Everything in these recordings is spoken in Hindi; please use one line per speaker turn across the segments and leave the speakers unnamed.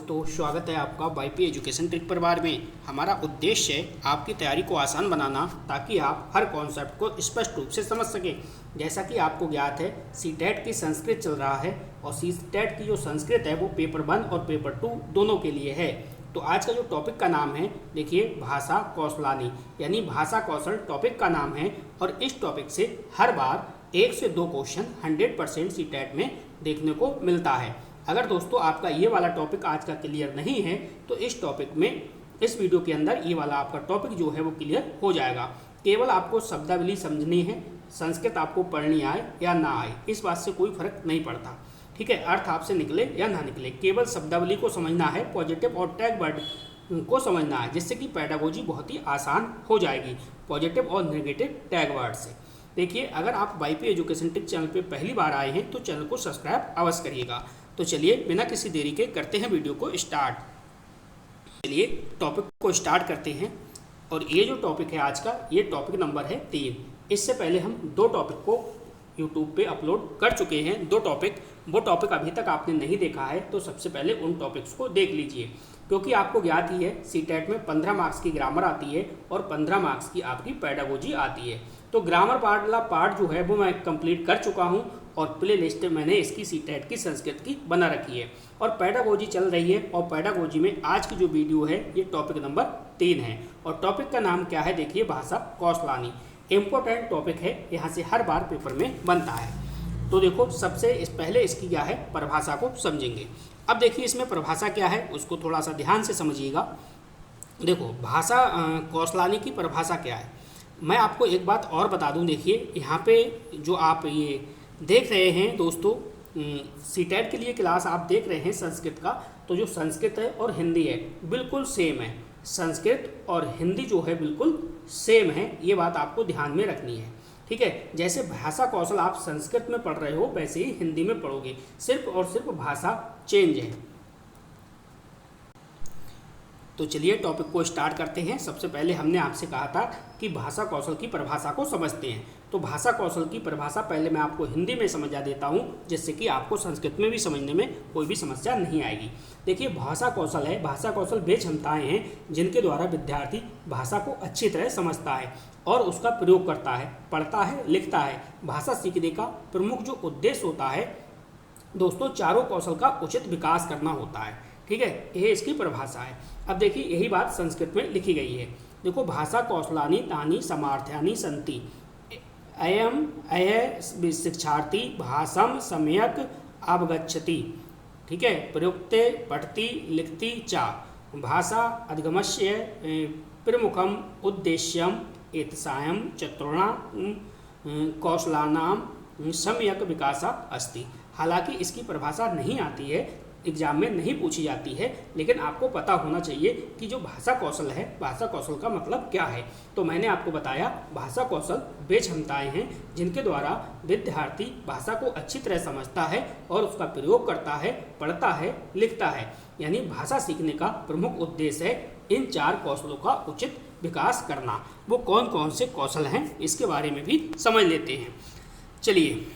तो स्वागत है आपका वाईपी एजुकेशन ट्रिक परिवार में। हमारा उद्देश्य है आपकी तैयारी को आसान बनाना ताकि आप हर कॉन्सेप्ट को स्पष्ट रूप से समझ सकें। जैसा कि आपको ज्ञात है सीटेट की संस्कृत चल रहा है और सीटेट की जो संस्कृत है वो पेपर 1 और पेपर 2 दोनों के लिए है। तो आज का जो टॉपिक का नाम है देखिए भाषा कौशलानी, यानी भाषा कौशल टॉपिक का नाम है। और इस टॉपिक से हर बार 1 से 2 क्वेश्चन 100% सीटेट में देखने को मिलता है। अगर दोस्तों आपका ये वाला टॉपिक आज का क्लियर नहीं है तो इस टॉपिक में इस वीडियो के अंदर ये वाला आपका टॉपिक जो है वो क्लियर हो जाएगा। केवल आपको शब्दावली समझनी है, संस्कृत आपको पढ़नी आए या ना आए इस बात से कोई फर्क नहीं पड़ता, ठीक है। अर्थ आपसे निकले या ना निकले, केवल शब्दावली को समझना है, पॉजिटिव और टैग वर्ड को समझना है, जिससे कि पेडागोजी बहुत ही आसान हो जाएगी पॉजिटिव और नेगेटिव टैग वर्ड से। देखिए, अगर आप वाईपी एजुकेशन ट्रिक चैनल पे पहली बार आए हैं तो चैनल को सब्सक्राइब अवश्य करिएगा। तो चलिए बिना किसी देरी के करते हैं वीडियो को स्टार्ट। चलिए टॉपिक को स्टार्ट करते हैं। और ये जो टॉपिक है आज का, ये टॉपिक नंबर है 3। इससे पहले हम 2 टॉपिक को यूट्यूब पे अपलोड कर चुके हैं। 2 टॉपिक, वो टॉपिक अभी तक आपने नहीं देखा है तो सबसे पहले उन टॉपिक्स को देख लीजिए, क्योंकि आपको ज्ञात ही है सीटेट में 15 मार्क्स की ग्रामर आती है और 15 मार्क्स की आपकी पेडागोजी आती है। तो ग्रामर वाला पार्ट जो है वो मैं कंप्लीट कर चुका हूँ और प्ले लिस्ट मैंने इसकी सीटेट की संस्कृत की बना रखी है और पेडागोजी चल रही है। और पेडागोजी में आज की जो वीडियो है ये टॉपिक नंबर 3 है और टॉपिक का नाम क्या है देखिए, भाषा कौशलानी। इम्पोर्टेंट टॉपिक है, यहाँ से हर बार पेपर में बनता है। तो देखो सबसे पहले इसकी क्या है, परिभाषा को समझेंगे। अब देखिए इसमें परिभाषा क्या है उसको थोड़ा सा ध्यान से समझिएगा। देखो भाषा कौशलानी की परिभाषा क्या है, मैं आपको एक बात और बता दूं। देखिए यहाँ पे जो आप ये देख रहे हैं दोस्तों, सीटेट के लिए क्लास आप देख रहे हैं संस्कृत का, तो जो संस्कृत है और हिंदी है बिल्कुल सेम है। संस्कृत और हिंदी जो है बिल्कुल सेम है, ये बात आपको ध्यान में रखनी है, ठीक है। जैसे भाषा कौशल आप संस्कृत में पढ़ रहे हो वैसे ही हिंदी में पढ़ोगे, सिर्फ और सिर्फ भाषा चेंज है। तो चलिए टॉपिक को स्टार्ट करते हैं। सबसे पहले हमने आपसे कहा था कि भाषा कौशल की परिभाषा को समझते हैं। तो भाषा कौशल की परिभाषा पहले मैं आपको हिंदी में समझा देता हूं, जिससे कि आपको संस्कृत में भी समझने में कोई भी समस्या नहीं आएगी। देखिए भाषा कौशल है, भाषा कौशल वे क्षमताएँ हैं जिनके द्वारा विद्यार्थी भाषा को अच्छी तरह समझता है और उसका प्रयोग करता है, पढ़ता है, लिखता है। भाषा सीखने का प्रमुख जो उद्देश्य होता है दोस्तों, चारों कौशल का उचित विकास करना होता है, ठीक है। यह इसकी परिभाषा है। अब देखिए यही बात संस्कृत में लिखी गई है। देखो भाषा कौशलानी तानि समार्थ्यानि सन्ति अयम अय शिक्षार्थी भाषम सम्यक अवगच्छति, ठीक है। प्रयुक्ते पठति लिखति च भाषा अधिगमस्य प्रमुखम उद्देश्यम एतसायं चतुर्णां कौशलानां सम्यक विकासा अस्ति। हालांकि इसकी परिभाषा नहीं आती है, एग्जाम में नहीं पूछी जाती है, लेकिन आपको पता होना चाहिए कि जो भाषा कौशल है, भाषा कौशल का मतलब क्या है। तो मैंने आपको बताया भाषा कौशल वे क्षमताएँ हैं जिनके द्वारा विद्यार्थी भाषा को अच्छी तरह समझता है और उसका प्रयोग करता है, पढ़ता है, लिखता है। यानी भाषा सीखने का प्रमुख उद्देश्य है इन 4 कौशलों का उचित विकास करना। वो कौन कौन से कौशल हैं इसके बारे में भी समझ लेते हैं। चलिए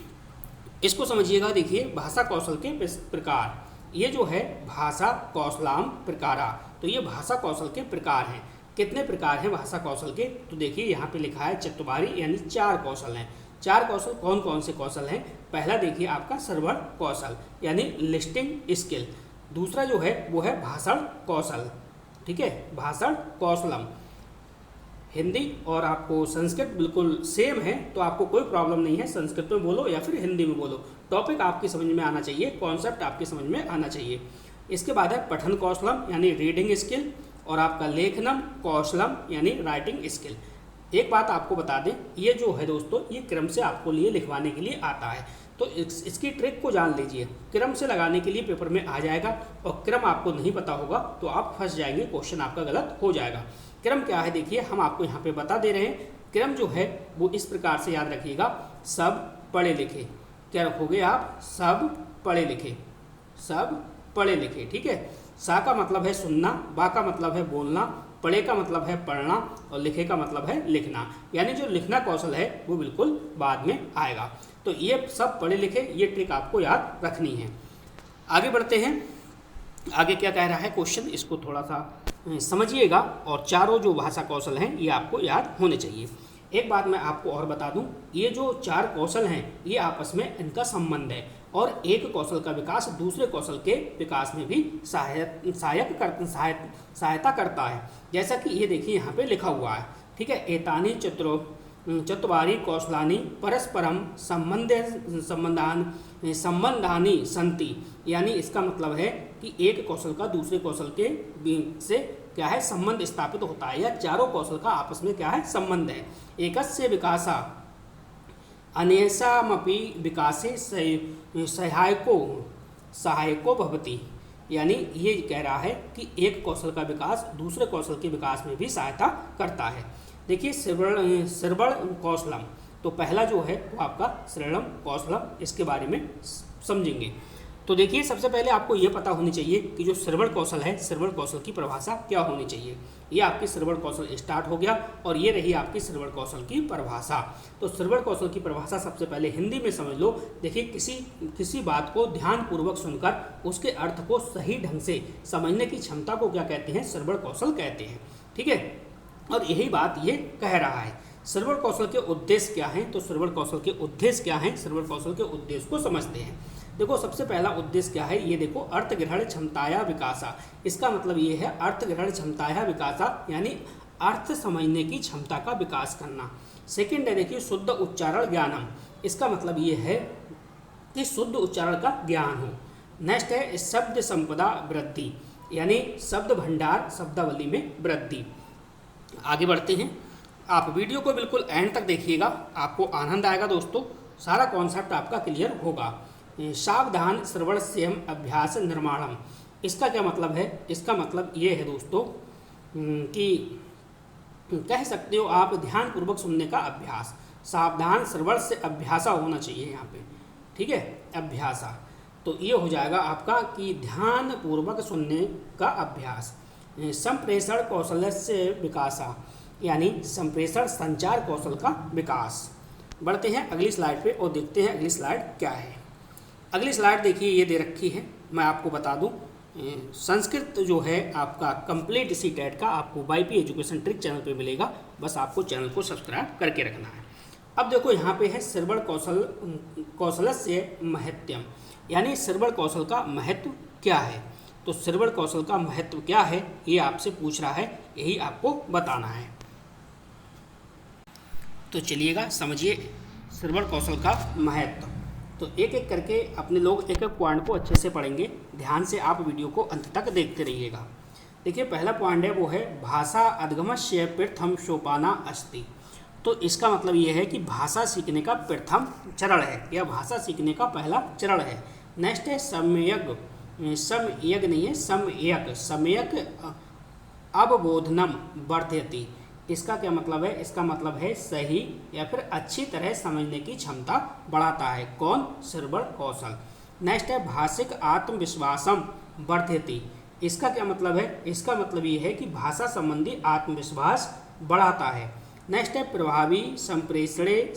इसको समझिएगा। देखिए भाषा कौशल के प्रकार, ये जो है भाषा कौशलाम प्रकारा, तो ये भाषा कौशल के प्रकार हैं। कितने प्रकार हैं भाषा कौशल के, तो देखिए यहाँ पे लिखा है चतुर्बारी, यानी 4 कौशल हैं। 4 कौशल कौन कौन से कौशल हैं? पहला देखिए आपका श्रवण कौशल यानी लिस्टिंग स्किल। दूसरा जो है वो है भाषण कौशल, ठीक है, भाषण कौशलम। हिंदी और आपको संस्कृत बिल्कुल सेम है तो आपको कोई प्रॉब्लम नहीं है, संस्कृत में बोलो या फिर हिंदी में बोलो, टॉपिक आपकी समझ में आना चाहिए, कॉन्सेप्ट आपकी समझ में आना चाहिए। इसके बाद है पठन कौशलम यानी रीडिंग स्किल और आपका लेखनम कौशलम यानी राइटिंग स्किल। एक बात आपको बता दें, ये जो है दोस्तों ये क्रम से आपको लिए लिखवाने के लिए आता है, तो इसकी ट्रिक को जान लीजिए। क्रम से लगाने के लिए पेपर में आ जाएगा और क्रम आपको नहीं पता होगा तो आप फंस जाएंगे, क्वेश्चन आपका गलत हो जाएगा। क्रम क्या है देखिए हम आपको यहाँ पे बता दे रहे हैं। क्रम जो है वो इस प्रकार से याद रखिएगा, सब पढ़े लिखे। क्या रखोगे आप? सब पढ़े लिखे, सब पढ़े लिखे, ठीक है। सा का मतलब है सुनना, बा का मतलब है बोलना, पढ़े का मतलब है पढ़ना और लिखे का मतलब है लिखना। यानी जो लिखना कौशल है वो बिल्कुल बाद में आएगा। तो ये सब पढ़े लिखे, ये ट्रिक आपको याद रखनी है। आगे बढ़ते हैं। आगे क्या कह रहा है क्वेश्चन, इसको थोड़ा सा समझिएगा, और चारों जो भाषा कौशल हैं ये आपको याद होने चाहिए। एक बात मैं आपको और बता दूं, ये जो चार कौशल हैं ये आपस में इनका संबंध है, और एक कौशल का विकास दूसरे कौशल के विकास में भी सहायता करता है। जैसा कि ये देखिए यहाँ पे लिखा हुआ है, ठीक है, एतानी चत्वारि कौशलानि परस्परम संबंधानि संति, यानी इसका मतलब है कि एक कौशल का दूसरे कौशल के से क्या है संबंध स्थापित होता है, या चारों कौशल का आपस में क्या है संबंध है। एकस्य विकासा अन्येषामपि विकासे सहायको भवति, यानी ये कह रहा है कि एक कौशल का विकास दूसरे कौशल के विकास में भी सहायता करता है। देखिए श्रवण कौशलम, तो पहला जो है वो आपका श्रवण कौशलम, इसके बारे में समझेंगे। तो देखिए सबसे पहले आपको ये पता होनी चाहिए कि जो श्रवण कौशल है, श्रवण कौशल की परिभाषा क्या होनी चाहिए। ये आपकी श्रवण कौशल स्टार्ट हो गया, और ये रही आपकी श्रवण कौशल की परिभाषा। तो श्रवण कौशल की परिभाषा सबसे पहले हिंदी में समझ लो। देखिए किसी बात को ध्यानपूर्वक सुनकर उसके अर्थ को सही ढंग से समझने की क्षमता को क्या कहते हैं, श्रवण कौशल कहते हैं, ठीक है। और यही बात ये कह रहा है। श्रवण कौशल के उद्देश्य क्या हैं, तो श्रवण कौशल के उद्देश्य क्या हैं, श्रवण कौशल के उद्देश्य को समझते हैं। देखो सबसे पहला उद्देश्य क्या है, ये देखो अर्थ ग्रहण क्षमताया विकासा, इसका मतलब ये है अर्थ ग्रहण क्षमताया विकासा, यानी अर्थ समझने की क्षमता का विकास करना। सेकंड है देखिए शुद्ध उच्चारण ज्ञानम, इसका मतलब ये है कि शुद्ध उच्चारण का ज्ञान हो। नेक्स्ट है शब्द संपदा वृद्धि, यानी शब्द भंडार शब्दावली में वृद्धि। आगे बढ़ते हैं, आप वीडियो को बिल्कुल एंड तक देखिएगा, आपको आनंद आएगा दोस्तों, सारा कॉन्सेप्ट आपका क्लियर होगा। सावधान श्रवण से अभ्यास निर्माणम, इसका क्या मतलब है, इसका मतलब ये है दोस्तों कि कह सकते हो आप ध्यानपूर्वक सुनने का अभ्यास। सावधान श्रवण से अभ्यासा होना चाहिए यहाँ पे, ठीक है, अभ्यासा। तो ये हो जाएगा आपका कि ध्यानपूर्वक सुनने का अभ्यास। संप्रेषण कौशल से विकासा, यानी संप्रेषण संचार कौशल का विकास। बढ़ते हैं अगली स्लाइड पे और देखते हैं अगली स्लाइड क्या है। अगली स्लाइड देखिए ये दे रखी है, मैं आपको बता दूं संस्कृत जो है आपका कंप्लीट सीटेट का आपको वाईपी एजुकेशन ट्रिक चैनल पे मिलेगा, बस आपको चैनल को सब्सक्राइब करके रखना है। अब देखो यहाँ पे है श्रवण कौशल से महत्वम, यानी श्रवण कौशल का महत्व क्या है। तो श्रवण कौशल का महत्व क्या है ये आपसे पूछ रहा है, यही आपको बताना है। तो चलिएगा समझिए श्रवण कौशल का महत्व। तो एक एक करके अपने लोग एक एक पॉइंट को अच्छे से पढ़ेंगे, ध्यान से आप वीडियो को अंत तक देखते रहिएगा। देखिए पहला पॉइंट है वो है भाषा अधिगमस्य प्रथम सोपाना अस्ति। तो इसका मतलब ये है कि भाषा सीखने का प्रथम चरण है, या भाषा सीखने का पहला चरण है। नेक्स्ट है सम्यक नहीं है, सम्यक अवबोधनम वर्धयति, इसका क्या मतलब है, इसका मतलब है सही या फिर अच्छी तरह समझने की क्षमता बढ़ाता है। कौन, श्रवण कौशल। नेक्स्ट है भाषिक आत्मविश्वासम वर्धयति, इसका क्या मतलब है, इसका मतलब ये है कि भाषा संबंधी आत्मविश्वास बढ़ाता है। नेक्स्ट है प्रभावी संप्रेषणे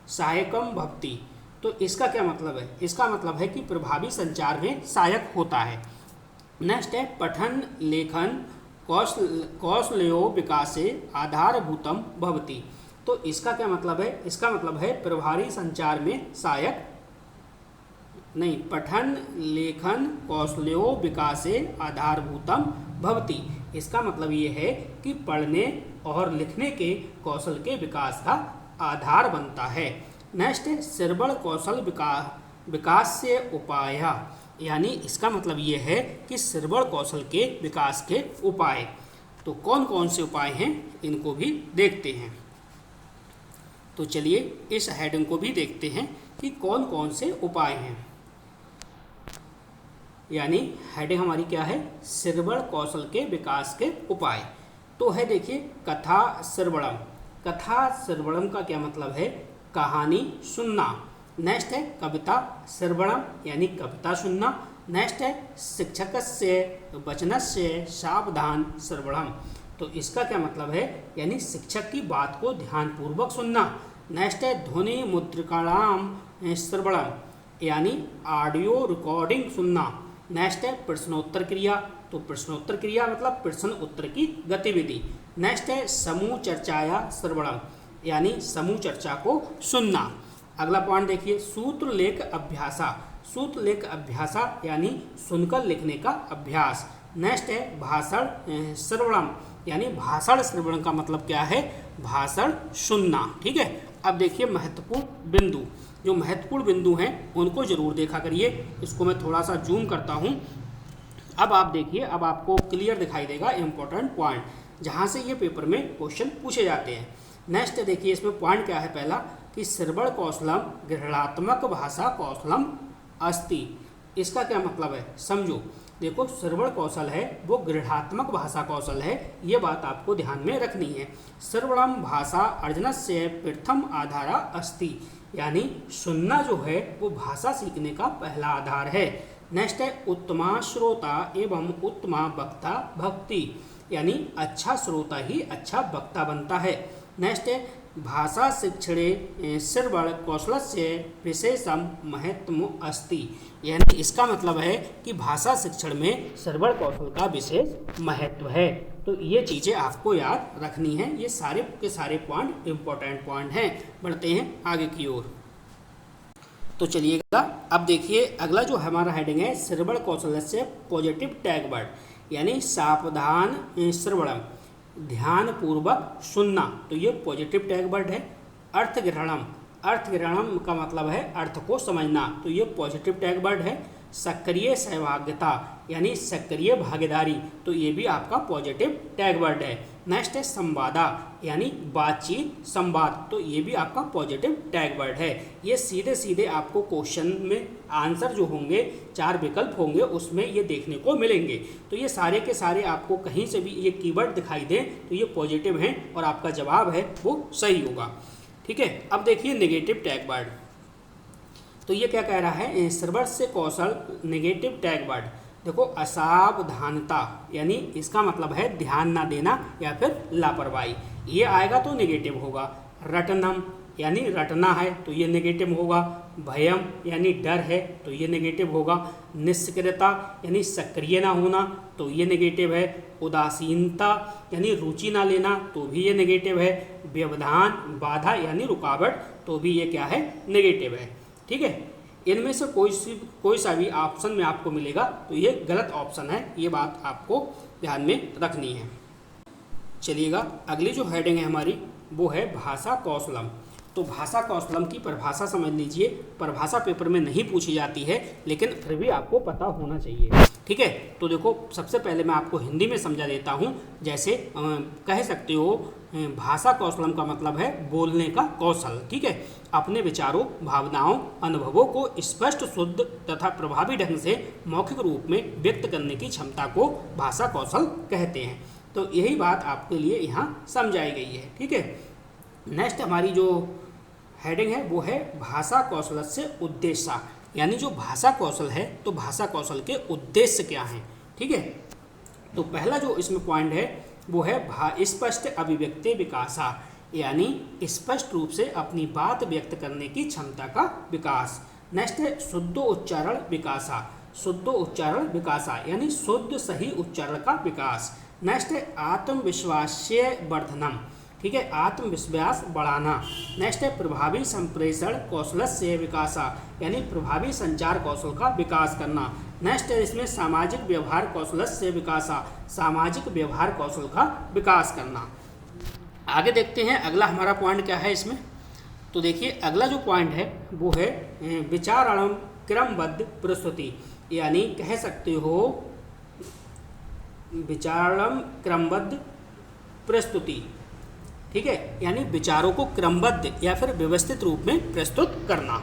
सहायकम भवति, तो इसका क्या मतलब है, इसका मतलब है कि प्रभावी संचार में सहायक होता है। नेक्स्ट है पठन लेखन कौशल्यो विकासे आधारभूतम भवति, तो इसका क्या मतलब है, इसका मतलब है प्रभावी संचार में सहायक नहीं, पठन लेखन कौशल्यो विकासे आधारभूतम भवति, इसका मतलब ये है कि पढ़ने और लिखने के कौशल के विकास का आधार बनता है। नेक्स्ट श्रवण कौशल विकास से उपाय, यानी इसका मतलब ये है कि श्रवण कौशल के विकास के उपाय। तो कौन कौन से उपाय हैं इनको भी देखते हैं। तो चलिए इस हेडिंग को भी देखते हैं कि कौन कौन से उपाय हैं। यानी हेडिंग हमारी क्या है, श्रवण कौशल के विकास के उपाय। तो है देखिए कथा श्रवणम, कथा श्रवणम का क्या मतलब है, कहानी सुनना। नेक्स्ट है कविता श्रवणम, यानी कविता सुनना। नेक्स्ट है शिक्षक से वचन से सावधान श्रवणम, तो इसका क्या मतलब है, यानी शिक्षक की बात को ध्यानपूर्वक सुनना। नेक्स्ट है ध्वनि मुद्रिकाणाम श्रवणम, यानी ऑडियो रिकॉर्डिंग सुनना। नेक्स्ट है प्रश्नोत्तर क्रिया, तो प्रश्नोत्तर क्रिया मतलब प्रश्न उत्तर की गतिविधि। नेक्स्ट है समूह चर्चाया श्रवणम, यानी समूह चर्चा को सुनना। अगला पॉइंट देखिए, सूत्र लेख अभ्यासा, सूत्र लेख अभ्यासा यानी सुनकर लिखने का अभ्यास। नेक्स्ट है भाषण श्रवणम, यानी भाषण श्रवण का मतलब क्या है, भाषण सुनना। ठीक है, अब देखिए महत्वपूर्ण बिंदु, जो महत्वपूर्ण बिंदु हैं उनको जरूर देखा करिए। इसको मैं थोड़ा सा जूम करता हूँ। अब आप देखिए, अब आपको क्लियर दिखाई देगा इंपॉर्टेंट पॉइंट जहाँ से ये पेपर में क्वेश्चन पूछे जाते हैं। नेक्स्ट देखिए, इसमें पॉइंट क्या है, पहला कि श्रवण कौशलम गृह्णात्मक भाषा कौशलम अस्ति। इसका क्या मतलब है, समझो। देखो, श्रवण कौशल है वो गृह्णात्मक भाषा कौशल है, ये बात आपको ध्यान में रखनी है। श्रवणम भाषा अर्जनस्य प्रथम आधारा अस्ति, यानी सुनना जो है वो भाषा सीखने का पहला आधार है। नेक्स्ट है उत्तमा श्रोता एवं उत्तमा वक्ता भक्ति, यानी अच्छा श्रोता ही अच्छा वक्ता बनता है। नेक्स्ट है भाषा शिक्षणे श्रवण कौशलस्य विशेषम महत्व अस्ति, यानी इसका मतलब है कि भाषा शिक्षण में श्रवण कौशल का विशेष महत्व है। तो ये चीज़ें आपको याद रखनी है, ये सारे के सारे पॉइंट इंपॉर्टेंट पॉइंट हैं। बढ़ते हैं आगे की ओर। तो चलिएगा, अब देखिए अगला जो हमारा हेडिंग है श्रवण कौशल से पॉजिटिव टैग वर्ड, यानी सावधान श्रवणम, ध्यानपूर्वक सुनना, तो ये पॉजिटिव टैग वर्ड है। अर्थ ग्रहणम, अर्थ ग्रहणम का मतलब है अर्थ को समझना, तो ये पॉजिटिव टैग वर्ड है। सक्रिय सहभागिता, यानी सक्रिय भागीदारी, तो ये भी आपका पॉजिटिव टैग वर्ड है। नेक्स्ट है संवादा, यानी बातचीत संवाद, तो ये भी आपका पॉजिटिव टैग वर्ड है। ये सीधे सीधे आपको क्वेश्चन में आंसर जो होंगे, 4 विकल्प होंगे, उसमें ये देखने को मिलेंगे। तो ये सारे के सारे आपको कहीं से भी ये कीवर्ड दिखाई दे तो ये पॉजिटिव हैं और आपका जवाब है वो सही होगा। ठीक है, अब देखिए नेगेटिव टैग वर्ड, तो ये क्या कह रहा है, श्रवण से कौशल नेगेटिव टैग वर्ड। देखो, असावधानता, यानी इसका मतलब है ध्यान ना देना या फिर लापरवाही, ये आएगा तो नेगेटिव होगा। रटनम, यानी रटना है तो ये नेगेटिव होगा। भयम, यानी डर है तो ये नेगेटिव होगा। निष्क्रियता, यानी सक्रिय ना होना, तो ये नेगेटिव है। उदासीनता, यानी रुचि ना लेना, तो भी ये नेगेटिव है। व्यवधान, बाधा यानी रुकावट, तो भी ये क्या है, नेगेटिव है। ठीक है, इनमें से कोई सा भी ऑप्शन में आपको मिलेगा तो ये गलत ऑप्शन है, ये बात आपको ध्यान में रखनी है। चलिएगा, अगली जो हेडिंग है हमारी वो है भाषा कौशलम। तो भाषा कौशलम की परिभाषा समझ लीजिए। परिभाषा पेपर में नहीं पूछी जाती है, लेकिन फिर भी आपको पता होना चाहिए। ठीक है, तो देखो सबसे पहले मैं आपको हिंदी में समझा देता हूँ। जैसे कह सकते हो, भाषा कौशलम का मतलब है बोलने का कौशल। ठीक है, अपने विचारों, भावनाओं, अनुभवों को स्पष्ट, शुद्ध तथा प्रभावी ढंग से मौखिक रूप में व्यक्त करने की क्षमता को भाषा कौशल कहते हैं। तो यही बात आपके लिए यहाँ समझाई गई है। ठीक है, नेक्स्ट हमारी जो हेडिंग है वो है भाषा कौशल से उद्देश्य, यानी जो भाषा कौशल है तो भाषा कौशल के उद्देश्य क्या हैं। ठीक है, तो पहला जो इसमें पॉइंट है वो है स्पष्ट अभिव्यक्ति विकासा, यानी स्पष्ट रूप से अपनी बात व्यक्त करने की क्षमता का विकास। नेक्स्ट है शुद्ध उच्चारण विकासा, शुद्ध उच्चारण विकासा, यानी शुद्ध सही उच्चारण का विकास। नेक्स्ट है आत्मविश्वास्य वर्धनम, ठीक है, आत्मविश्वास बढ़ाना। नेक्स्ट है प्रभावी संप्रेषण कौशल से विकासा, यानी प्रभावी संचार कौशल का विकास करना। नेक्स्ट है इसमें सामाजिक व्यवहार कौशल से विकासा, सामाजिक व्यवहार कौशल का विकास करना। आगे देखते हैं अगला हमारा पॉइंट क्या है इसमें। तो देखिए अगला जो पॉइंट है वो है विचारणम क्रमबद्ध प्रस्तुति, यानी कह सकते हो विचारणम क्रमबद्ध प्रस्तुति। ठीक है, यानी विचारों को क्रमबद्ध या फिर व्यवस्थित रूप में प्रस्तुत करना।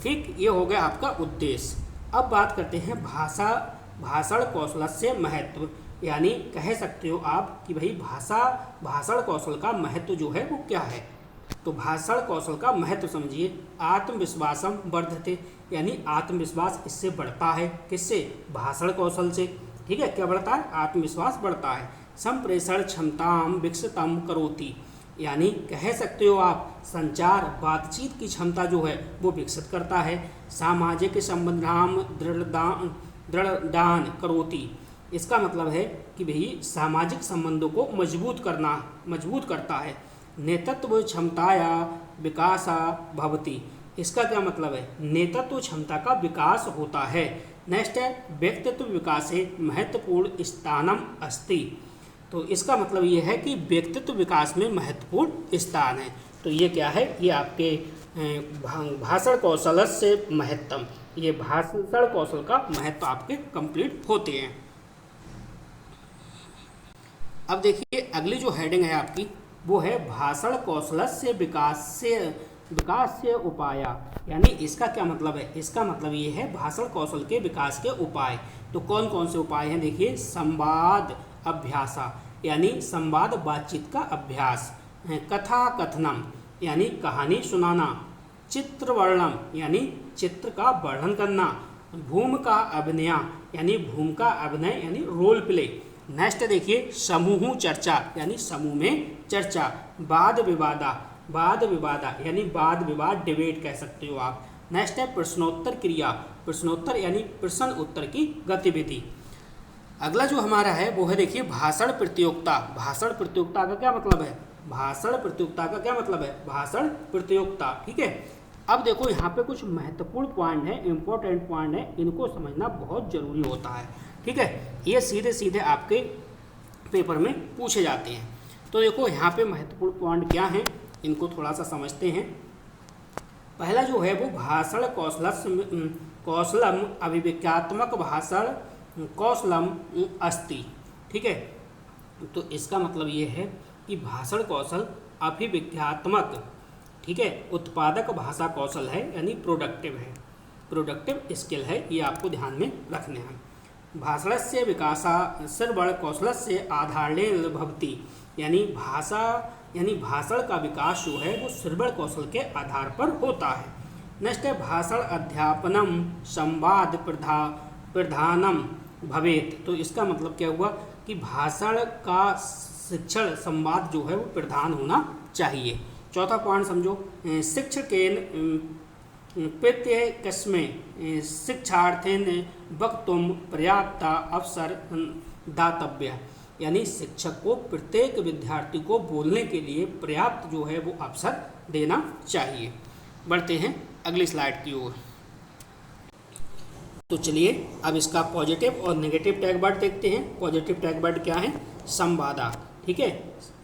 ठीक, ये हो गया आपका उद्देश्य। अब बात करते हैं भाषण कौशल से महत्व, यानी कह सकते हो आप कि भाई भाषण कौशल का महत्व जो है वो क्या है। तो भाषण कौशल का महत्व समझिए, आत्मविश्वासम वर्धते, यानी आत्मविश्वास इससे बढ़ता है, किससे, भाषण कौशल से। ठीक है, क्या बढ़ता है, आत्मविश्वास बढ़ता है। संप्रेषण क्षमताम विकसितम करोति, यानी कह सकते हो आप संचार बातचीत की क्षमता जो है वो विकसित करता है। सामाजिक संबंधाम दृढ़दान करोति, इसका मतलब है कि भाई सामाजिक संबंधों को मजबूत करता है। नेतृत्व क्षमताया विकासा भवति, इसका क्या मतलब है, नेतृत्व क्षमता का विकास होता है। नेक्स्ट है व्यक्तित्व विकासे महत्वपूर्ण स्थानम अस्ति, तो इसका मतलब ये है कि व्यक्तित्व विकास में महत्वपूर्ण स्थान है। तो ये क्या है, ये आपके भाषण कौशल से महत्तम, ये भाषण कौशल का महत्व आपके कंप्लीट होते हैं। अब देखिए अगली जो हेडिंग है आपकी वो है भाषण कौशल से विकास से उपाय, यानी इसका क्या मतलब है, इसका मतलब ये है भाषण कौशल के विकास के उपाय। तो कौन कौन से उपाय हैं, देखिए संवाद अभ्यासा, यानी संवाद बातचीत का अभ्यास, कथा कथनम यानी कहानी सुनाना, चित्र वर्णम यानी चित्र का वर्णन करना, भूमिका अभिनय यानी भूमिका अभिनय यानी रोल प्ले। नेक्स्ट देखिए समूह चर्चा यानी समूह में चर्चा, वाद विवादा यानी वाद विवाद डिबेट कह सकते हो आप। नेक्स्ट है प्रश्नोत्तर क्रिया, प्रश्नोत्तर यानी प्रश्न उत्तर की गतिविधि। अगला जो हमारा है वो है देखिए भाषण प्रतियोगिता। भाषण प्रतियोगिता का क्या मतलब है, भाषण प्रतियोगिता का क्या मतलब है, भाषण प्रतियोगिता, ठीक है। अब देखो यहाँ पे कुछ महत्वपूर्ण पॉइंट है, इंपॉर्टेंट पॉइंट है, इनको समझना बहुत जरूरी होता है, ठीक है। ये सीधे सीधे आपके पेपर में पूछे जाते हैं। तो देखो यहाँ पे महत्वपूर्ण पॉइंट क्या हैं, इनको थोड़ा सा समझते हैं। पहला जो है वो भाषण कौशलम अभिव्यक्त्यात्मक भाषण कौशलम अस्ति, ठीक है। तो इसका मतलब ये है कि भाषण कौशल अभिव्यक्त्यात्मक, ठीक है, उत्पादक भाषा कौशल है, यानी प्रोडक्टिव है, प्रोडक्टिव स्किल है, ये आपको ध्यान में रखने हैं। भाषण से विकासा सर्वण कौशल से आधारेण भवति, यानी भाषण का विकास जो है वो श्रवण कौशल के आधार पर होता है। नेक्स्ट है भाषण अध्यापनम संवाद प्रधानम भवेत, तो इसका मतलब क्या हुआ कि भाषण का शिक्षण संवाद जो है वो प्रधान होना चाहिए। चौथा पॉइंट समझो, शिक्षकेन प्रत्येकस्मै शिक्षार्थेन वक्तुम पर्याप्त अवसर दातव्य, यानी शिक्षक को प्रत्येक विद्यार्थी को बोलने के लिए पर्याप्त जो है वो अवसर देना चाहिए। बढ़ते हैं अगली स्लाइड की ओर। तो चलिए अब इसका पॉजिटिव और नेगेटिव टैग वर्ड देखते हैं। पॉजिटिव टैग वर्ड क्या है, संवादा, ठीक है,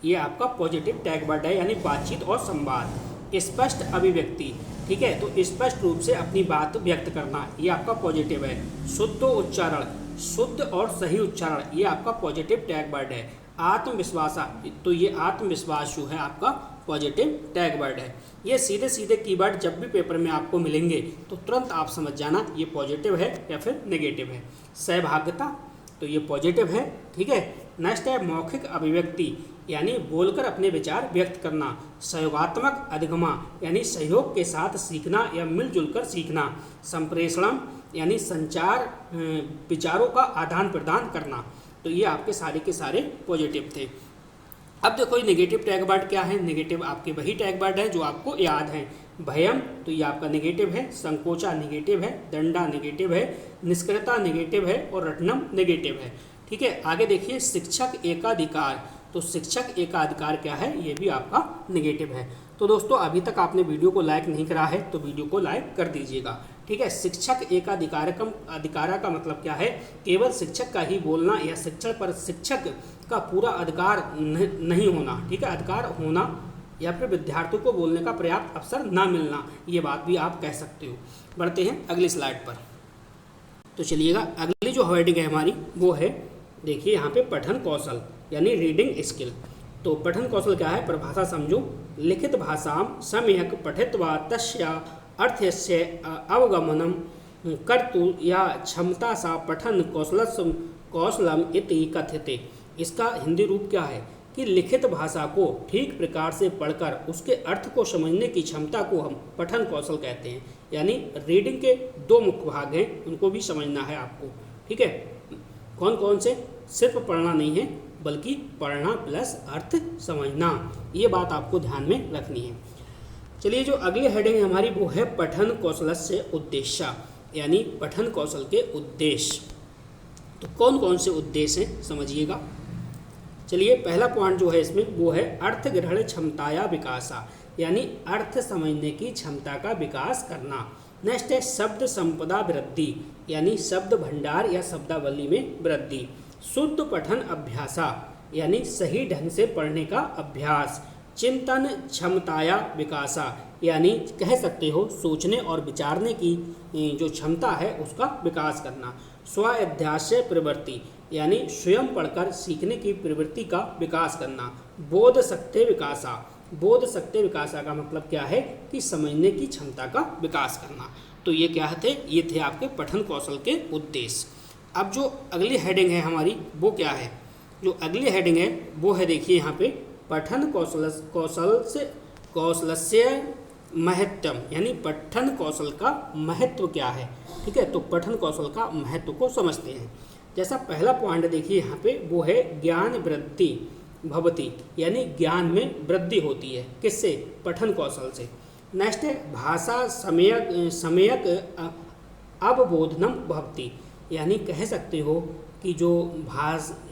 ये आपका पॉजिटिव टैग वर्ड है, यानी बातचीत और संवाद। स्पष्ट अभिव्यक्ति, ठीक है, तो स्पष्ट रूप से अपनी बात व्यक्त करना, ये आपका पॉजिटिव है। शुद्ध उच्चारण, शुद्ध और सही उच्चारण, ये आपका पॉजिटिव टैग वर्ड है। आत्मविश्वास, तो ये आत्मविश्वास जो है आपका पॉजिटिव टैग वर्ड है। ये सीधे सीधे कीवर्ड जब भी पेपर में आपको मिलेंगे तो तुरंत आप समझ जाना ये पॉजिटिव है या फिर नेगेटिव है। सहभागिता, तो ये पॉजिटिव है, ठीक है। नेक्स्ट है मौखिक अभिव्यक्ति, यानी बोलकर अपने विचार व्यक्त करना। सहयोगात्मक अधिगमा, यानी सहयोग के साथ सीखना या मिलजुल कर सीखना। संप्रेषणम, यानी संचार विचारों का आदान प्रदान करना। तो ये आपके सारे के सारे पॉजिटिव थे। अब देखो ये नेगेटिव टैग वर्ड क्या है, नेगेटिव आपके वही टैग वर्ड है जो आपको याद है। भयम, तो ये आपका नेगेटिव है। संकोचा नेगेटिव है। दंडा नेगेटिव है। निष्क्रियता नेगेटिव है और रटनम नेगेटिव है, ठीक है। आगे देखिए शिक्षक एकाधिकार, तो शिक्षक एकाधिकार क्या है, ये भी आपका नेगेटिव है। तो दोस्तों अभी तक आपने वीडियो को लाइक नहीं करा है तो वीडियो को लाइक कर दीजिएगा, ठीक है। शिक्षक अधिकारा का मतलब क्या है, केवल शिक्षक का ही बोलना या शिक्षण पर शिक्षक का पूरा अधिकार नहीं होना, ठीक है, अधिकार होना या फिर विद्यार्थियों को बोलने का पर्याप्त अवसर ना मिलना, ये बात भी आप कह सकते हो। बढ़ते हैं अगली स्लाइड पर। तो चलिएगा अगली जो हेडिंग है हमारी वो है, देखिए यहाँ पे पठन कौशल यानी रीडिंग स्किल। तो पठन कौशल क्या है, परिभाषा समझो। लिखित भाषां सम्यक् पठित्वा तस्य अर्थस्य अवगमनं कर्तुं या क्षमता सा पठन कौशलम इति कथ्यते। इसका हिंदी रूप क्या है कि लिखित भाषा को ठीक प्रकार से पढ़कर उसके अर्थ को समझने की क्षमता को हम पठन कौशल कहते हैं। यानी रीडिंग के दो मुख्य भाग हैं, उनको भी समझना है आपको, ठीक है। कौन कौन से, सिर्फ पढ़ना नहीं है बल्कि पढ़ना प्लस अर्थ समझना। ये बात आपको ध्यान में रखनी है। चलिए जो अगली हेडिंग है हमारी वो है पठन कौशलस्य उद्देश्य, यानी पठन कौशल के उद्देश्य। तो कौन कौन से उद्देश्य हैं समझिएगा। चलिए पहला पॉइंट जो है इसमें वो है अर्थ ग्रहण क्षमताया विकासा, यानी अर्थ समझने की क्षमता का विकास करना। नेक्स्ट है शब्द संपदा वृद्धि, यानी शब्द भंडार या शब्दावली में वृद्धि। शुद्ध पठन अभ्यासा, यानी सही ढंग से पढ़ने का अभ्यास। चिंतन क्षमताया विकासा, यानी कह सकते हो सोचने और विचारने की जो क्षमता है उसका विकास करना। स्वाध्याय प्रवृत्ति, यानी स्वयं पढ़कर सीखने की प्रवृत्ति का विकास करना। बोध शक्ति विकासा, बोध शक्ति विकासा का मतलब क्या है कि समझने की क्षमता का विकास करना। तो ये क्या थे, ये थे आपके पठन कौशल के उद्देश्य। अब जो अगली हेडिंग है हमारी वो क्या है, जो अगली हेडिंग है वो है देखिए यहाँ पे पठन कौशलस्य महत्वम, यानी पठन कौशल का महत्व क्या है। ठीक है, तो पठन कौशल का महत्व को समझते हैं। जैसा पहला पॉइंट देखिए यहाँ पे वो है ज्ञान वृद्धि भवति, यानी ज्ञान में वृद्धि होती है किससे, पठन कौशल से। नेक्स्ट है भाषा सम्यक अवबोधनम भवति, यानी कह सकते हो कि जो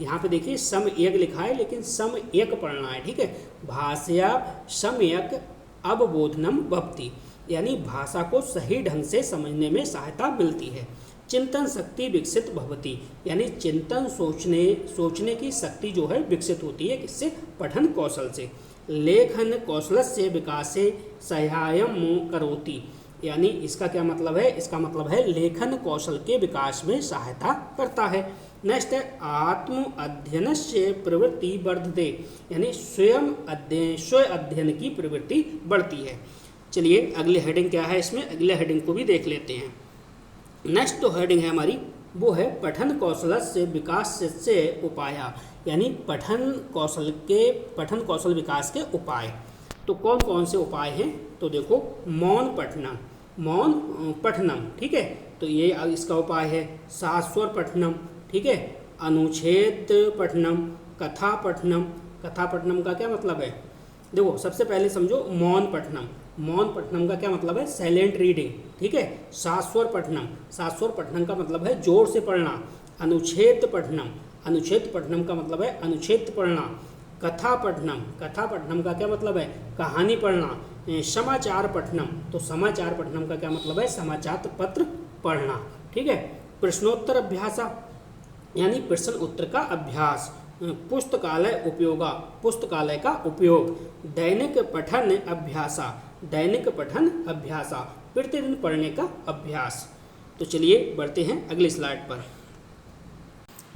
यहाँ पे देखिए सम एक लिखा है लेकिन सम एक पढ़ना है। ठीक है, भाषा सम्यक अवबोधनम भवति, यानी भाषा को सही ढंग से समझने में सहायता मिलती है। चिंतन शक्ति विकसित भवति, यानी चिंतन सोचने की शक्ति जो है विकसित होती है किससे, पठन कौशल से। लेखन कौशलस्य विकासे सहायम करोति, यानी इसका क्या मतलब है, इसका मतलब है लेखन कौशल के विकास में सहायता करता है। नेक्स्ट है आत्म अध्ययन से प्रवृत्ति वर्धते, यानी स्व अध्ययन की प्रवृत्ति बढ़ती है। चलिए अगली हेडिंग क्या है, इसमें अगले हेडिंग को भी देख लेते हैं। नेक्स्ट जो हेडिंग है हमारी वो है पठन कौशल से विकास से उपाय, यानी पठन कौशल विकास के उपाय। तो कौन कौन से उपाय हैं, तो देखो मौन पठनम, ठीक है, तो ये इसका उपाय है। शाश्वर पठनम, ठीक है, अनुच्छेद पठनम, कथा पठनम का क्या मतलब है, देखो सबसे पहले समझो मौन पठनम का क्या मतलब है, साइलेंट रीडिंग। ठीक है, शाश्वर पठनम का मतलब है जोर से पढ़ना। अनुच्छेद पठनम का मतलब है अनुच्छेद पढ़ना। कथा पठनम का क्या मतलब है, कहानी पढ़ना। समाचार पठनम का क्या मतलब है, समाचार पत्र पढ़ना। ठीक है, प्रश्नोत्तर अभ्यास, यानी प्रश्न उत्तर का अभ्यास। पुस्तकालय का उपयोग। दैनिक पठन अभ्यास, प्रतिदिन पढ़ने का अभ्यास। तो चलिए बढ़ते हैं अगली स्लाइड पर।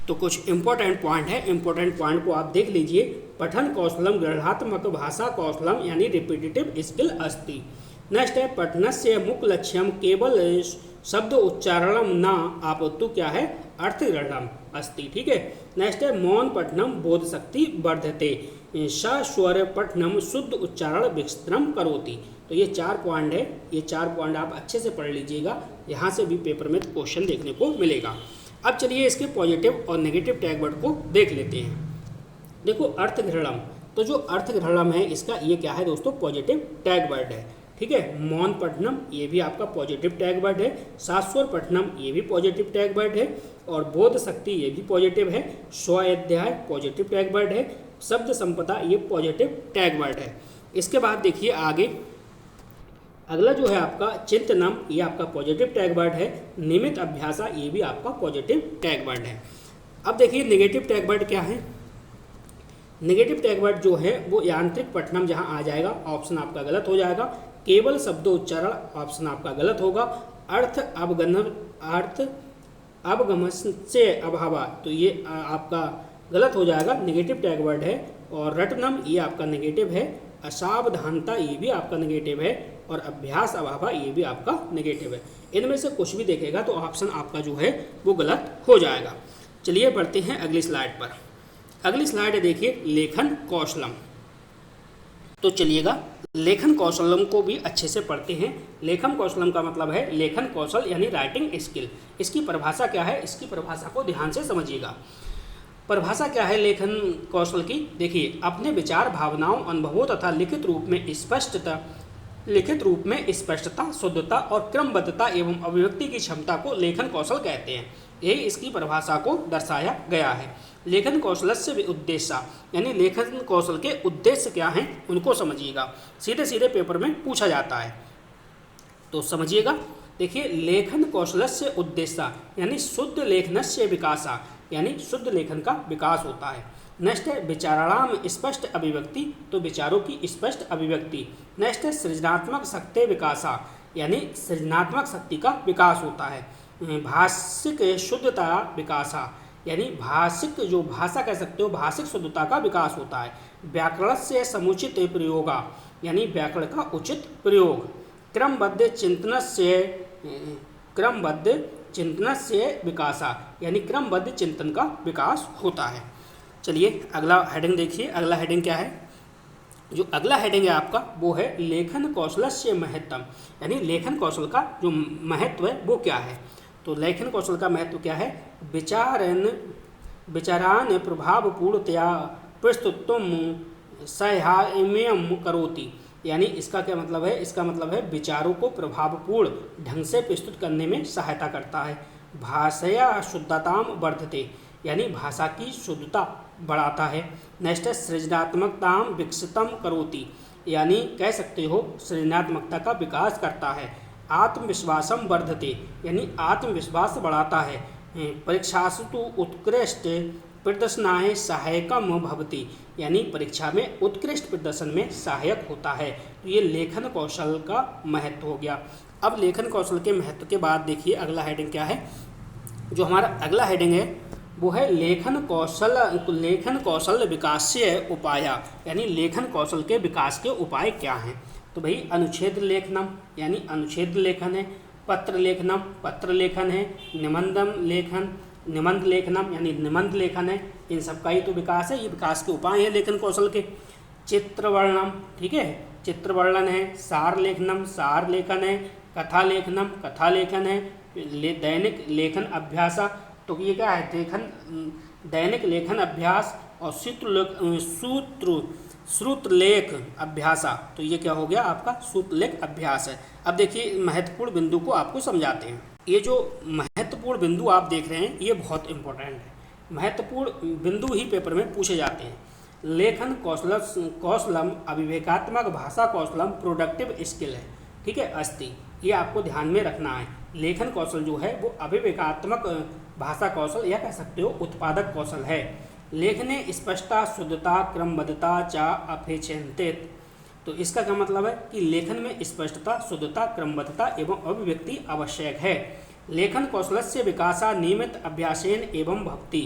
तो कुछ इंपॉर्टेंट पॉइंट है, इंपॉर्टेंट पॉइंट को आप देख लीजिए। पठन कौशलम गृहात्मक भाषा कौशलम, यानी रिपीटेटिव स्किल अस्ति। नेक्स्ट है पठनस्य मुख्य लक्ष्यम केवल शब्द उच्चारणम न आपुत्तु क्या है, अर्थग्रहणम अस्ति। ठीक है, नेक्स्ट है मौन पठनम बोध शक्ति वर्धते। सस्वर पठनम शुद्ध उच्चारण विकसितम करोति। तो ये 4 पॉइंट है, ये 4 पॉइंट आप अच्छे से पढ़ लीजिएगा, यहाँ से भी पेपर में क्वेश्चन देखने को मिलेगा। अब चलिए इसके पॉजिटिव और नेगेटिव टैग वर्ड को देख लेते हैं। देखो अर्थग्रहणम, तो जो अर्थग्रहणम है इसका ये क्या है दोस्तों, पॉजिटिव टैग वर्ड है। ठीक है, मौन पठनम ये भी आपका पॉजिटिव टैग वर्ड है। शाश्वर पठनम ये भी पॉजिटिव टैग वर्ड है। और बोध शक्ति ये भी पॉजिटिव है। स्वाध्याय पॉजिटिव टैग वर्ड है। शब्द संपदा ये पॉजिटिव टैग वर्ड है। इसके बाद देखिए आगे अगला जो है आपका चिंतनम, ये आपका पॉजिटिव टैग वर्ड है। नियमित अभ्यासा ये भी आपका पॉजिटिव टैग वर्ड है। अब देखिए नेगेटिव टैग वर्ड क्या है। नेगेटिव टैग वर्ड जो है वो यांत्रिक पठनम जहाँ आ जाएगा, ऑप्शन आपका गलत हो जाएगा। केवल शब्दोच्चारण, ऑप्शन आपका गलत होगा। अर्थ अवगमन से अभाव, तो ये आपका गलत हो जाएगा, नेगेटिव टैग वर्ड है। और रटनम ये आपका नेगेटिव है। असावधानता ये भी आपका नेगेटिव है। और अभ्यास अभाव ये भी आपका नेगेटिव है। इनमें से कुछ भी देखेगा तो ऑप्शन आपका जो है वो गलत हो जाएगा। चलिए बढ़ते हैं अगली स्लाइड पर। अगली स्लाइड देखिए लेखन कौशलम। तो चलिएगा लेखन कौशलम को भी अच्छे से पढ़ते हैं। लेखन कौशलम का मतलब है लेखन कौशल यानी राइटिंग स्किल। इसकी परिभाषा क्या है, इसकी परिभाषा को ध्यान से समझिएगा। परिभाषा क्या है लेखन कौशल की? देखिए, अपने विचार, भावनाओं, अनुभवों तथा लिखित रूप में स्पष्टता, शुद्धता और क्रमबद्धता एवं अभिव्यक्ति की क्षमता को लेखन कौशल कहते हैं। यही इसकी परिभाषा को दर्शाया गया है। लेखन कौशलस्य उद्देश्य, यानी लेखन कौशल के उद्देश्य क्या हैं उनको समझिएगा। सीधे सीधे पेपर में पूछा जाता है, तो समझिएगा। देखिए, लेखन कौशलस्य उद्देश्य यानी शुद्ध लेखनस्य विकासा, यानी शुद्ध लेखन का विकास होता है। नेक्स्ट है विचाराणाम स्पष्ट अभिव्यक्ति, तो विचारों की स्पष्ट अभिव्यक्ति। नेक्स्ट है सृजनात्मक शक्ति विकासा, यानी सृजनात्मक शक्ति का विकास होता है। भाषिक शुद्धता विकासा, यानी भाषिक जो भाषा कह सकते हो भाषिक शुद्धता का विकास होता है। व्याकरण से समुचित प्रयोगा, यानी व्याकरण का उचित प्रयोग। क्रमबद्ध चिंतन से विकासा, यानी क्रमबद्ध चिंतन का विकास होता है। चलिए अगला हेडिंग देखिए। अगला हेडिंग क्या है? जो अगला हेडिंग है आपका वो है लेखन कौशलस्य महत्तम, यानी लेखन कौशल का जो महत्व है वो क्या है। तो लेखन कौशल का महत्व क्या है? विचारान प्रभावपूर्णतया प्रस्तुतम सहाय्यम करोति, यानी इसका क्या मतलब है? इसका मतलब है विचारों को प्रभावपूर्ण ढंग से प्रस्तुत करने में सहायता करता है। भाषया शुद्धताम वर्धते, यानी भाषा की शुद्धता बढ़ाता है। नेक्स्ट है सृजनात्मकताम विकसितम करोति, यानी कह सकते हो सृजनात्मकता का विकास करता है। आत्मविश्वासम वर्धते, यानी आत्मविश्वास बढ़ाता है। परीक्षासु तो उत्कृष्ट प्रदर्शनाय सहायकम भवति, यानी परीक्षा में उत्कृष्ट प्रदर्शन में सहायक होता है। तो ये लेखन कौशल का महत्व हो गया। अब लेखन कौशल के महत्व के बाद देखिए अगला हेडिंग क्या है। जो हमारा अगला हेडिंग है वो है लेखन कौशल विकासीय उपाय, यानी लेखन कौशल के विकास के उपाय क्या हैं। तो भाई अनुच्छेद लेखनम, यानी अनुच्छेद लेखन है। पत्र लेखन है। निबंध लेखनम, यानी निबंध लेखन है। इन सब का ही तो विकास है, ये विकास के उपाय हैं लेखन कौशल के। चित्रवर्णनम, ठीक है, चित्रवर्णन है। सार लेखन है। कथा लेखन है। दैनिक लेखन अभ्यास, तो ये क्या है? दैनिक लेखन अभ्यास और श्रुतलेख अभ्यास, तो ये क्या हो गया आपका? श्रुतलेख अभ्यास है। अब देखिए महत्वपूर्ण बिंदु को आपको समझाते हैं। ये जो महत्वपूर्ण बिंदु आप देख रहे हैं ये बहुत इंपॉर्टेंट है। महत्वपूर्ण बिंदु ही पेपर में पूछे जाते हैं। लेखन कौशलम अविवेकात्मक भाषा कौशलम प्रोडक्टिव स्किल है, ठीक है, अस्ति, ये आपको ध्यान में रखना है। लेखन कौशल जो है वो अविवेकात्मक भाषा कौशल या कह सकते हो उत्पादक कौशल है। लेखने स्पष्टता, शुद्धता, क्रमबद्धता च अपेक्षन्तेत, तो इसका क्या मतलब है कि लेखन में स्पष्टता, शुद्धता, क्रमबद्धता एवं अभिव्यक्ति आवश्यक है। लेखन कौशलस्य विकासा नियमित अभ्यासेन एवं भक्ति,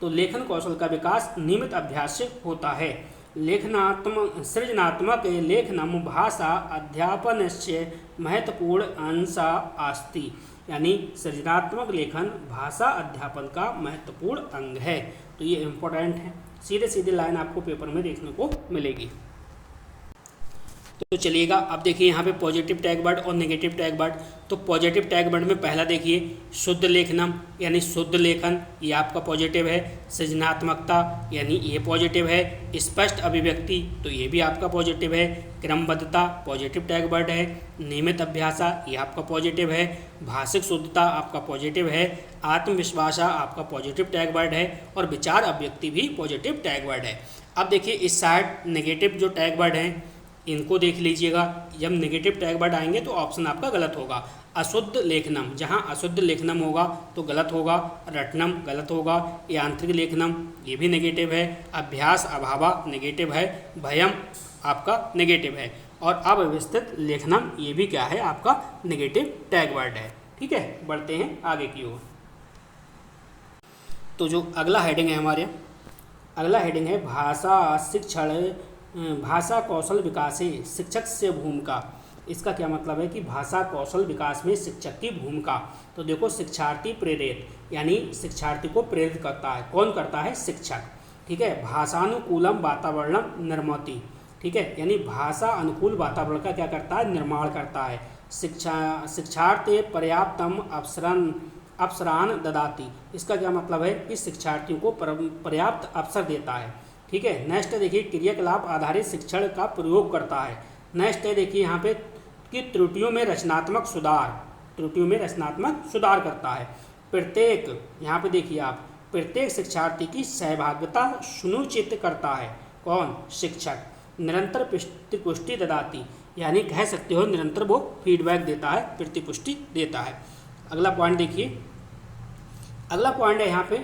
तो लेखन कौशल का विकास नियमित अभ्यास से होता है। सृजनात्मक लेखनम भाषा अध्यापनस्य महत्वपूर्ण अंश अस्ति, यानी सृजनात्मक लेखन भाषा अध्यापन का महत्वपूर्ण अंग है। तो ये इम्पोर्टेंट है, सीधे सीधे लाइन आपको पेपर में देखने को मिलेगी। तो चलिएगा अब देखिए यहाँ पे पॉजिटिव टैग वर्ड और नेगेटिव टैग वर्ड। तो पॉजिटिव टैग वर्ड में पहला देखिए शुद्ध लेखनम, यानी शुद्ध लेखन, ये आपका पॉजिटिव है। सृजनात्मकता, यानी ये पॉजिटिव है। स्पष्ट अभिव्यक्ति, तो ये भी आपका पॉजिटिव है। क्रमबद्धता पॉजिटिव टैग वर्ड है। नियमित अभ्यासा, ये आपका पॉजिटिव है। भाषिक शुद्धता आपका पॉजिटिव है। आत्मविश्वासा आपका पॉजिटिव टैग वर्ड है। और विचार अभिव्यक्ति भी पॉजिटिव टैग वर्ड है। अब देखिए इस साइड नेगेटिव जो टैग वर्ड हैं इनको देख लीजिएगा। जब नेगेटिव टैग वर्ड आएंगे तो ऑप्शन आपका गलत होगा। अशुद्ध लेखनम, जहाँ अशुद्ध लेखनम होगा तो गलत होगा। रटनम गलत होगा। यांत्रिक लेखनम ये भी नेगेटिव है। अभ्यास अभावा नेगेटिव है। भयम आपका नेगेटिव है। और अव्यवस्थित लेखनम ये भी क्या है आपका नेगेटिव टैग वर्ड है। ठीक है, बढ़ते हैं आगे की ओर। तो जो अगला हेडिंग है हमारे, अगला हेडिंग है भाषा कौशल विकास है शिक्षक से भूमिका। इसका क्या मतलब है कि भाषा कौशल विकास में शिक्षक की भूमिका। तो देखो शिक्षार्थी प्रेरित, यानी शिक्षार्थी को प्रेरित करता है। कौन करता है? शिक्षक। ठीक है। भाषानुकूलम वातावरणम निर्माति, ठीक है, यानी भाषा अनुकूल वातावरण का क्या करता है? निर्माण करता है। शिक्षार्थे पर्याप्तम अवसरान ददाति। इसका क्या मतलब है कि शिक्षार्थियों को पर्याप्त अवसर देता है। ठीक है। नेक्स्ट है देखिए क्रियाकलाप आधारित शिक्षण का प्रयोग करता है। नेक्स्ट है देखिए यहाँ पे कि त्रुटियों में रचनात्मक सुधार करता है। प्रत्येक, यहाँ पे देखिए आप, प्रत्येक शिक्षार्थी की सहभागिता सुनिश्चित करता है। कौन? शिक्षक। निरंतर प्रतिपुष्टि ददाति, यानी कह सकते हो निरंतर वो फीडबैक देता है, प्रतिपुष्टि देता है। अगला पॉइंट देखिए, अगला पॉइंट है यहाँ पे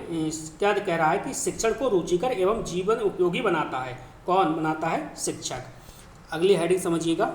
क्या कह रहा है कि शिक्षण को रुचिकर एवं जीवन उपयोगी बनाता है। कौन बनाता है? शिक्षक। अगली हेडिंग समझिएगा।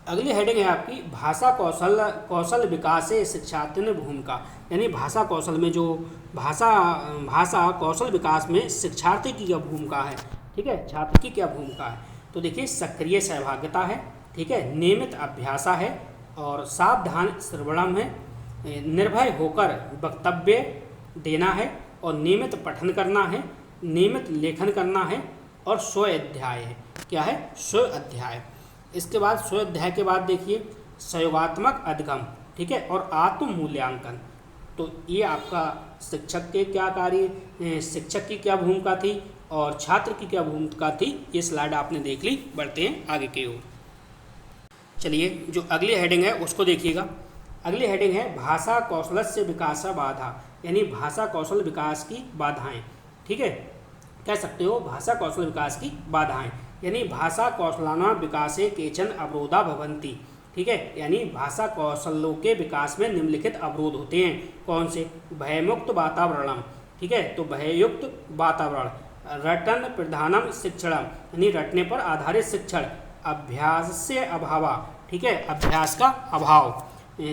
अगली हेडिंग है आपकी भाषा कौशल विकास से शिक्षार्थी भूमिका, यानी भाषा कौशल में जो भाषा कौशल विकास में शिक्षार्थी की क्या भूमिका है। ठीक है, छात्र की क्या भूमिका है। तो देखिए सक्रिय सहभागिता है, ठीक है, नियमित अभ्यास है और सावधान श्रवणम है, निर्भय होकर वक्तव्य देना है और नियमित पठन करना है, नियमित लेखन करना है और स्वाध्याय है। क्या है? स्वाध्याय। इसके बाद स्वाध्याय के बाद देखिए सहयोगात्मक अधिगम, ठीक है, और आत्म मूल्यांकन। तो ये आपका शिक्षक के क्या कार्य, शिक्षक की क्या भूमिका थी और छात्र की क्या भूमिका थी, ये स्लाइड आपने देख ली। बढ़ते हैं आगे की ओर। चलिए जो अगली हेडिंग है उसको देखिएगा। अगली हेडिंग है भाषा कौशल से विकास बाधा, यानी भाषा कौशल विकास की बाधाएं। ठीक है, कह सकते हो भाषा कौशल विकास की बाधाएं, यानी भाषा कौशलानां विकासे केचन अवरोधा भवन्ति। ठीक है, यानी भाषा कौशलों के विकास में निम्नलिखित अवरोध होते हैं। कौन से? भयमुक्त वातावरणम, ठीक है, तो भययुक्त वातावरण, रटन प्रधानम शिक्षणम, यानी रटने पर आधारित शिक्षण, अभ्यास से अभाव, ठीक है, अभ्यास का अभाव,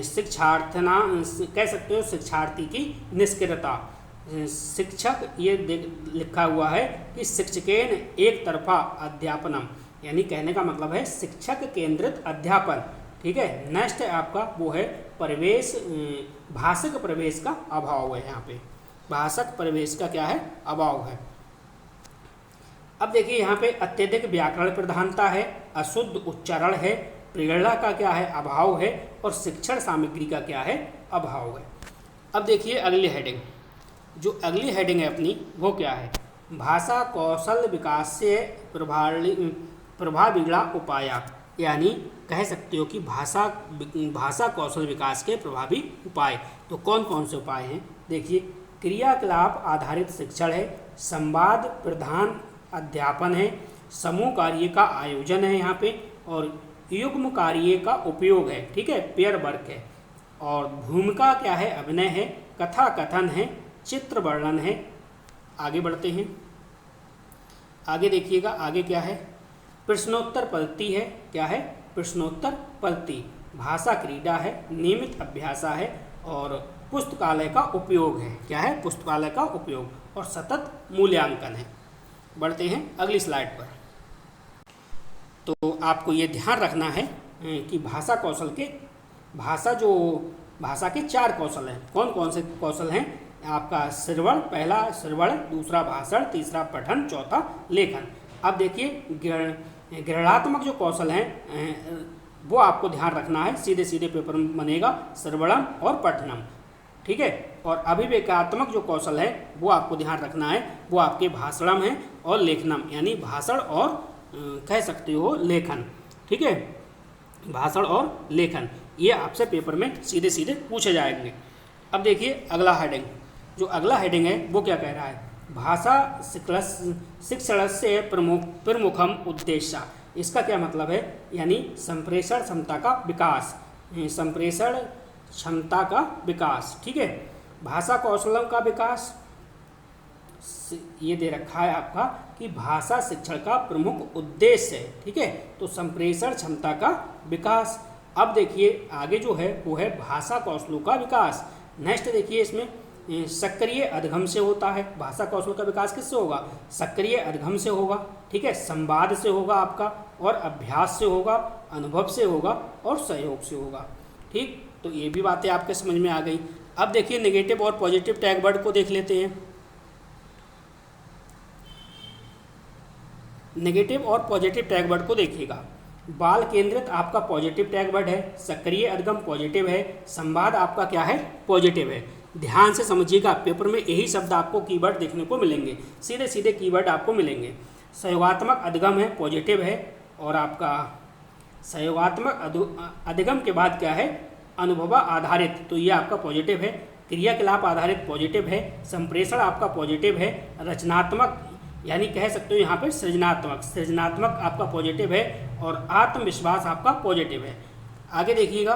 शिक्षार्थना, कह सकते हो शिक्षार्थी की निष्क्रियता। शिक्षक, ये लिखा हुआ है कि शिक्षकेन एक तरफा अध्यापनम, यानी कहने का मतलब है शिक्षक केंद्रित अध्यापन। ठीक है। नेक्स्ट है आपका वो है प्रवेश, भाषक प्रवेश का अभाव है। यहाँ पे भाषक प्रवेश का क्या है? अभाव है। अब देखिए यहाँ पे अत्यधिक व्याकरण प्रधानता है, अशुद्ध उच्चारण है, प्रेरणा का क्या है? अभाव है, और शिक्षण सामग्री का क्या है? अभाव है। अब देखिए अगली हेडिंग, जो अगली हेडिंग है अपनी वो क्या है? भाषा कौशल विकास से प्रभाविगड़ा उपाय, यानी कह सकते हो कि भाषा कौशल विकास के प्रभावी उपाय। तो कौन कौन से उपाय हैं? देखिए क्रियाकलाप आधारित शिक्षण है, संवाद प्रधान अध्यापन है, समूह कार्य का आयोजन है यहाँ पे, और युग्म कार्य का उपयोग है। ठीक है, पेयर वर्क है, और भूमिका क्या है? अभिनय है, कथा कथन है, चित्र वर्णन है। आगे बढ़ते हैं। आगे देखिएगा, आगे क्या है? प्रश्नोत्तर पद्धति है। क्या है? प्रश्नोत्तर पद्धति। भाषा क्रीड़ा है, नियमित अभ्यास है, और पुस्तकालय का उपयोग है। क्या है? पुस्तकालय का उपयोग, और सतत मूल्यांकन है। बढ़ते हैं अगली स्लाइड पर। तो आपको ये ध्यान रखना है कि भाषा कौशल के भाषा के 4 कौशल हैं। कौन कौन से कौशल हैं? आपका श्रवण, पहला श्रवण, दूसरा भाषण, तीसरा पठन, चौथा लेखन। अब देखिए ग्रहणात्मक जो कौशल हैं वो आपको ध्यान रखना है, सीधे सीधे पेपर में बनेगा, श्रवणम और पठनम। ठीक है, और अभिव्यक्त्यात्मक जो कौशल है वो आपको ध्यान रखना है, वो आपके भाषणम है और लेखनम, यानी भाषण और कह सकते हो लेखन। ठीक है, भाषण और लेखन, ये आपसे पेपर में सीधे सीधे पूछे जाएंगे। अब देखिए अगला हेडिंग, जो अगला हेडिंग है वो क्या कह रहा है? भाषा शिक्षण से प्रमुखम उद्देश्य। इसका क्या मतलब है? यानी संप्रेषण क्षमता का विकास, संप्रेषण क्षमता का विकास। ठीक है, भाषा कौशलों का विकास, ये दे रखा है आपका कि भाषा शिक्षण का प्रमुख उद्देश्य है। ठीक है, तो संप्रेषण क्षमता का विकास। अब देखिए आगे जो है वो है भाषा कौशलों का विकास। नेक्स्ट देखिए इसमें सक्रिय अधिगम से होता है। भाषा कौशल का विकास किससे होगा? सक्रिय अधिगम से होगा। ठीक है, संवाद से होगा आपका, और अभ्यास से होगा, अनुभव से होगा, और सहयोग से होगा। ठीक, तो ये भी बातें आपके समझ में आ गई। अब देखिए नेगेटिव और पॉजिटिव टैग वर्ड को देख लेते हैं। नेगेटिव और पॉजिटिव टैग वर्ड को देखिएगा। बाल केंद्रित आपका पॉजिटिव टैग वर्ड है। सक्रिय अधगम पॉजिटिव है। संवाद आपका क्या है? पॉजिटिव है। ध्यान से समझिएगा, पेपर में यही शब्द आपको कीवर्ड देखने को मिलेंगे, सीधे सीधे कीवर्ड आपको मिलेंगे। सहयोगात्मक अधगम है, पॉजिटिव है। और आपका सहयोगात्मक अधिगम के बाद क्या है? अनुभव आधारित, तो ये आपका पॉजिटिव है। क्रियाकलाप आधारित पॉजिटिव है। संप्रेषण आपका पॉजिटिव है। रचनात्मक यानी कह सकते हो यहाँ पे सृजनात्मक आपका पॉजिटिव है। और आत्मविश्वास आपका पॉजिटिव है। आगे देखिएगा,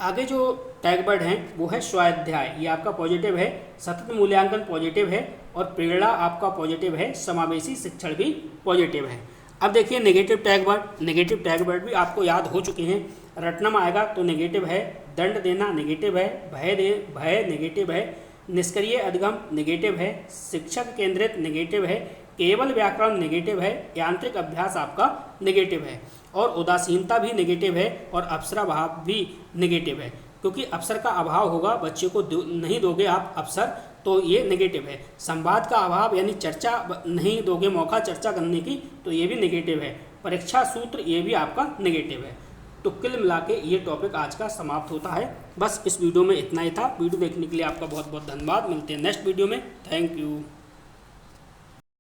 आगे जो टैग वर्ड हैं वो है स्वाध्याय, ये आपका पॉजिटिव है। सतत मूल्यांकन पॉजिटिव है। और प्रेरणा आपका पॉजिटिव है। समावेशी शिक्षण भी पॉजिटिव है। अब देखिए negative tag word, negative tag word भी आपको याद हो चुके हैं। रटनम आएगा तो नेगेटिव है। दंड देना नेगेटिव है। भय नेगेटिव है। निष्क्रिय अधगम नेगेटिव है। शिक्षक केंद्रित नेगेटिव है। केवल व्याकरण नेगेटिव है। यांत्रिक अभ्यास आपका नेगेटिव है। और उदासीनता भी नेगेटिव है। और अवसराभाव भी नेगेटिव है, क्योंकि अवसर का अभाव होगा, बच्चे को नहीं दोगे आप अवसर, तो ये नेगेटिव है। संवाद का अभाव यानी चर्चा नहीं दोगे मौका चर्चा करने की, तो ये भी नेगेटिव है। परीक्षा सूत्र ये भी आपका नेगेटिव है। तो कुल मिला के ये टॉपिक आज का समाप्त होता है। बस इस वीडियो में इतना ही था। वीडियो देखने के लिए आपका बहुत बहुत धन्यवाद। मिलते हैं नेक्स्ट वीडियो में। Thank you.